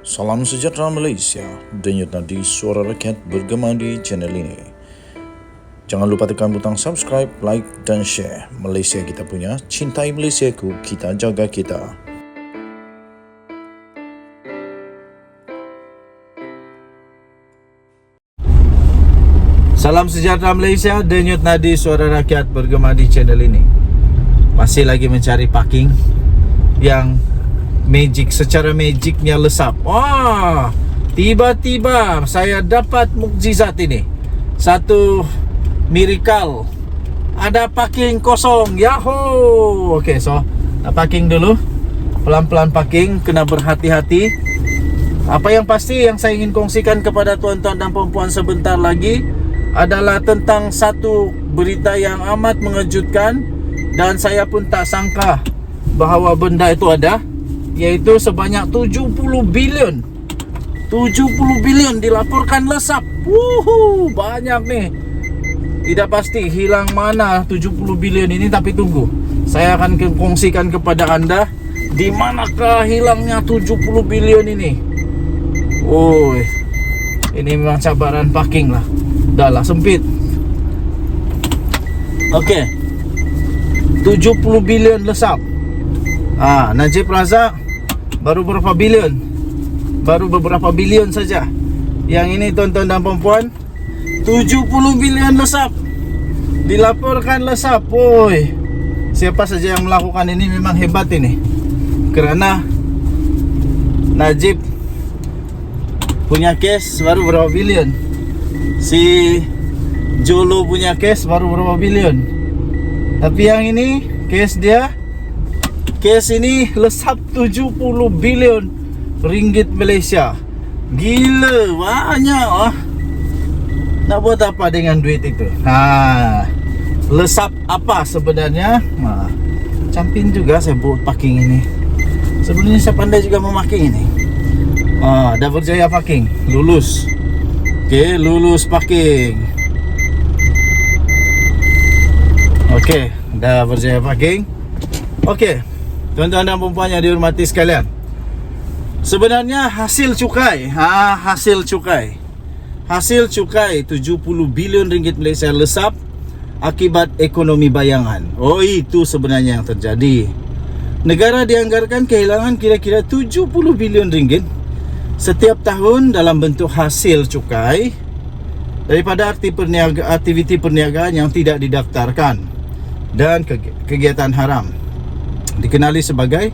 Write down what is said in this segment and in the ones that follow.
Salam sejahtera Malaysia, denyut nadi suara rakyat bergema di channel ini. Jangan lupa tekan butang subscribe, like dan share. Malaysia kita punya, cintai Malaysiaku, kita jaga kita. Salam sejahtera Malaysia, denyut nadi suara rakyat bergema di channel ini. Masih lagi mencari parking yang secara magicnya lesap. Wah, tiba-tiba saya dapat mukjizat ini. Satu miracle. Ada parking kosong. Yahoo. Okey, so parking dulu. Pelan-pelan parking, kena berhati-hati. Apa yang pasti yang saya ingin kongsikan kepada tuan-tuan dan puan-puan sebentar lagi adalah tentang satu berita yang amat mengejutkan dan saya pun tak sangka bahawa benda itu ada, iaitu sebanyak 70 bilion dilaporkan lesap. Banyak nih. Tidak pasti hilang mana 70 bilion ini, tapi tunggu, saya akan kongsikan kepada anda di manakah hilangnya 70 bilion ini. Ini memang cabaran parking lah. Dah lah sempit. Okey, 70 bilion lesap. Najib Razak baru beberapa bilion saja. Yang ini tuan-tuan dan puan-puan, 70 bilion lesap, dilaporkan lesap. Siapa saja yang melakukan ini memang hebat ini. Kerana Najib punya kes baru berapa bilion, si Jolo punya kes baru berapa bilion. Tapi yang ini kes ini lesap 70 bilion ringgit Malaysia. Gila, banyak. Nak buat apa dengan duit itu? Lesap apa sebenarnya? Campin juga saya buat parking ini. Sebenarnya saya pandai juga memakai ini. Dah berjaya parking. Lulus. Okey, lulus parking. Okey, dah berjaya parking. Okey, tuan-tuan dan puan-puan yang dihormati sekalian, sebenarnya hasil cukai, hasil cukai 70 bilion ringgit Malaysia lesap akibat ekonomi bayangan. Itu sebenarnya yang terjadi. Negara dianggarkan kehilangan kira-kira 70 bilion ringgit setiap tahun dalam bentuk hasil cukai daripada aktiviti perniagaan yang tidak didaftarkan dan kegiatan haram, dikenali sebagai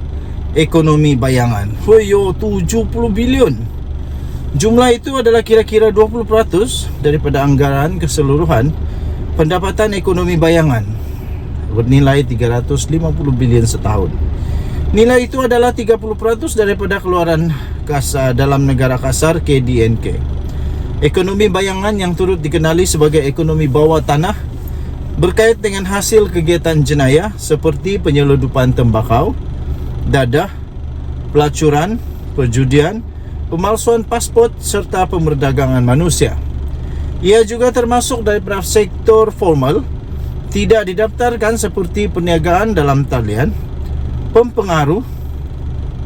ekonomi bayangan. 70 bilion. Jumlah itu adalah kira-kira 20% daripada anggaran keseluruhan pendapatan ekonomi bayangan, bernilai 350 bilion setahun. Nilai itu adalah 30% daripada keluaran dalam negara kasar KDNK. Ekonomi bayangan yang turut dikenali sebagai ekonomi bawah tanah berkait dengan hasil kegiatan jenayah seperti penyeludupan tembakau, dadah, pelacuran, perjudian, pemalsuan pasport serta pemerdagangan manusia. Ia juga termasuk daripada sektor formal tidak didaftarkan seperti perniagaan dalam talian, pempengaruh,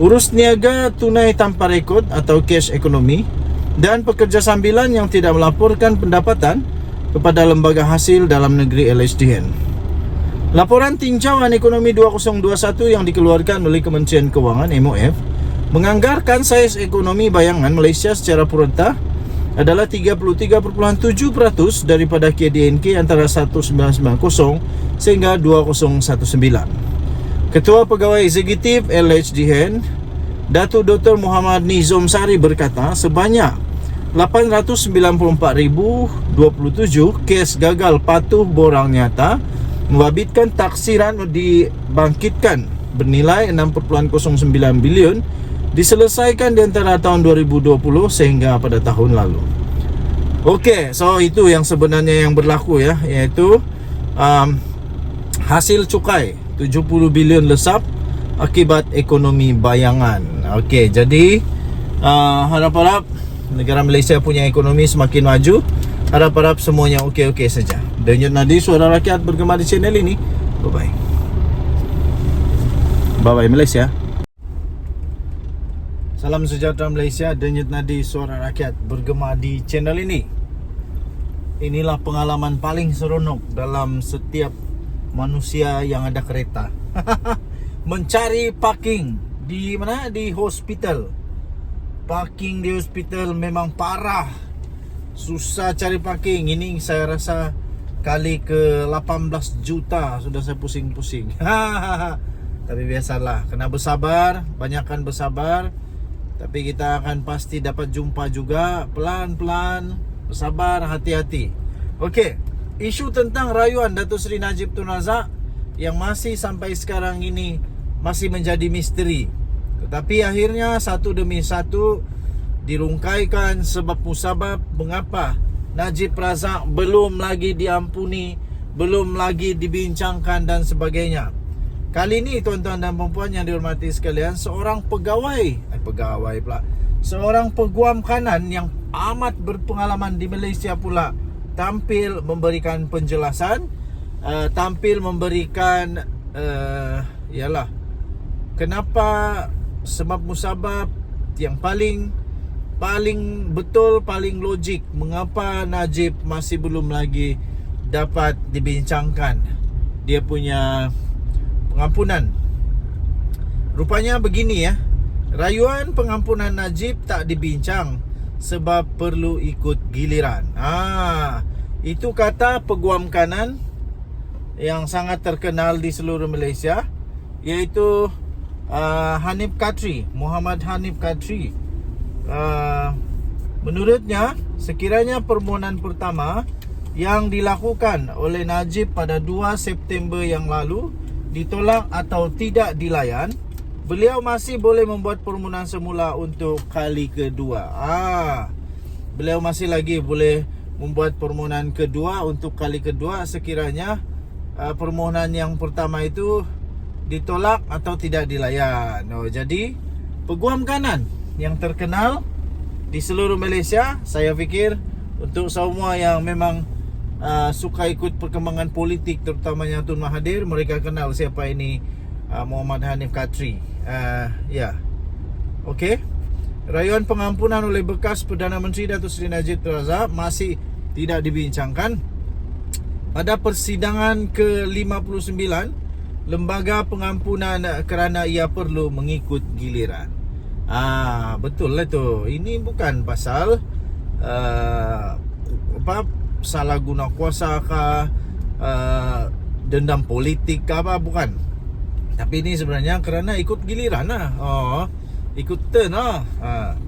urus niaga tunai tanpa rekod atau cash ekonomi, dan pekerja sambilan yang tidak melaporkan pendapatan kepada lembaga hasil dalam negeri LHDN. Laporan tinjauan ekonomi 2021 yang dikeluarkan oleh Kementerian Kewangan MOF menganggarkan saiz ekonomi bayangan Malaysia secara purata adalah 33.7% daripada KDNK antara 1990 sehingga 2019. Ketua Pegawai Eksekutif LHDN, Datuk Dr. Muhammad Nizom Sari berkata sebanyak 894,027 kes gagal patuh borang nyata membabitkan taksiran dibangkitkan bernilai 6.09 bilion diselesaikan di antara tahun 2020 sehingga pada tahun lalu. Okey, so itu yang sebenarnya yang berlaku ya, iaitu hasil cukai 70 bilion lesap akibat ekonomi bayangan. Okey, jadi harap-harap negara Malaysia punya ekonomi semakin maju. Harap-harap semuanya okey-okey saja. Denyut nadi suara rakyat bergema di channel ini. Bye-bye. Bye-bye Malaysia. Salam sejahtera Malaysia, Denyut Nadi Suara Rakyat bergema di channel ini. Inilah pengalaman paling seronok dalam setiap manusia yang ada kereta. Mencari parking di mana? Di hospital. Parking di hospital memang parah. Susah cari parking. Ini saya rasa kali ke 18 juta sudah saya pusing-pusing. Tapi biasalah, kena bersabar, banyakkan bersabar. Tapi kita akan pasti dapat jumpa juga. Pelan-pelan, bersabar, hati-hati. Okey, isu tentang rayuan Datuk Seri Najib Tun Razak yang masih sampai sekarang ini masih menjadi misteri. Tetapi akhirnya satu demi satu dirungkaikan sebab musabab mengapa Najib Razak belum lagi diampuni, belum lagi dibincangkan dan sebagainya. Kali ini tuan-tuan dan puan yang dihormati sekalian, seorang seorang peguam kanan yang amat berpengalaman di Malaysia pula tampil memberikan penjelasan, tampil memberikan kenapa sebab musabab yang paling betul, paling logik mengapa Najib masih belum lagi dapat dibincangkan dia punya pengampunan. Rupanya begini ya, rayuan pengampunan Najib tak dibincang sebab perlu ikut giliran. Itu kata peguam kanan yang sangat terkenal di seluruh Malaysia, iaitu Hanif Katri, Muhammad Hanif Katri. Menurutnya, sekiranya permohonan pertama yang dilakukan oleh Najib pada 2 September yang lalu ditolak atau tidak dilayan, beliau masih boleh membuat permohonan semula untuk kali kedua. Beliau masih lagi boleh membuat permohonan kedua untuk kali kedua sekiranya permohonan yang pertama itu ditolak atau tidak dilayan. Jadi peguam kanan yang terkenal di seluruh Malaysia, saya fikir untuk semua yang memang suka ikut perkembangan politik, terutamanya Tun Mahathir, mereka kenal siapa ini Muhammad Hanif Katri. Okey. Rayuan pengampunan oleh bekas Perdana Menteri Datuk Seri Najib Tun Razak masih tidak dibincangkan. Pada persidangan ke-59, lembaga pengampunan kerana ia perlu mengikut giliran. Betul lah tu. Ini bukan pasal salah guna kuasa kah, dendam politik kah, bukan. Tapi ini sebenarnya kerana ikut giliran lah. Ikut turn lah.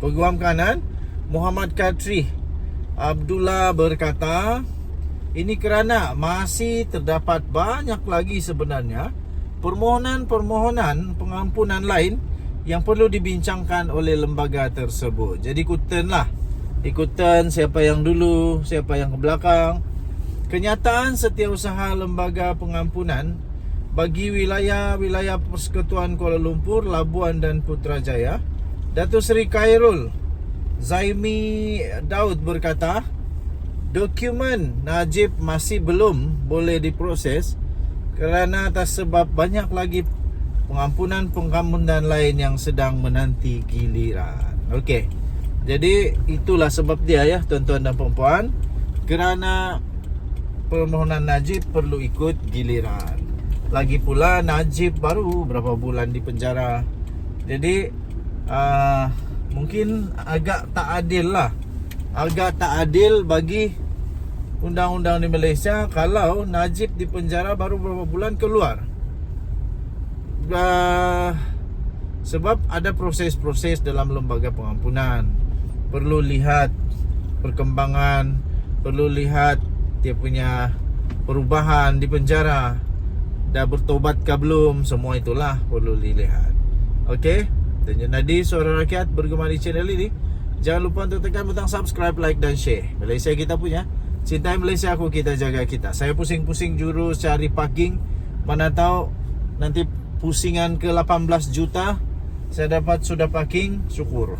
Peguam kanan Muhammad Katri Abdullah berkata, ini kerana masih terdapat banyak lagi sebenarnya permohonan pengampunan lain yang perlu dibincangkan oleh lembaga tersebut. Jadi ikut turn lah. Ikutan siapa yang dulu, siapa yang ke belakang. Kenyataan setiausaha lembaga pengampunan bagi wilayah Persekutuan Kuala Lumpur, Labuan dan Putrajaya, Datuk Seri Khairul Zaimi Daud berkata, dokumen Najib masih belum boleh diproses kerana atas sebab banyak lagi pengampunan lain yang sedang menanti giliran. Okey. Jadi itulah sebab dia ya tuan-tuan dan puan-puan, kerana permohonan Najib perlu ikut giliran. Lagi pula Najib baru berapa bulan di penjara. Jadi mungkin agak tak adil lah. Agak tak adil bagi undang-undang di Malaysia kalau Najib di penjara baru berapa bulan keluar. Sebab ada proses-proses dalam lembaga pengampunan. Perlu lihat perkembangan, perlu lihat dia punya perubahan di penjara, dah bertobat ke belum, semua itulah perlu dilihat. Okey, Denyut Nadi Suara Rakyat bergema di channel ini. Jangan lupa untuk tekan butang subscribe, like dan share. Malaysia kita punya, cintai Malaysia aku, kita jaga kita. Saya pusing-pusing jurus cari parking, mana tahu nanti pusingan ke 18 juta saya dapat sudah parking, syukur.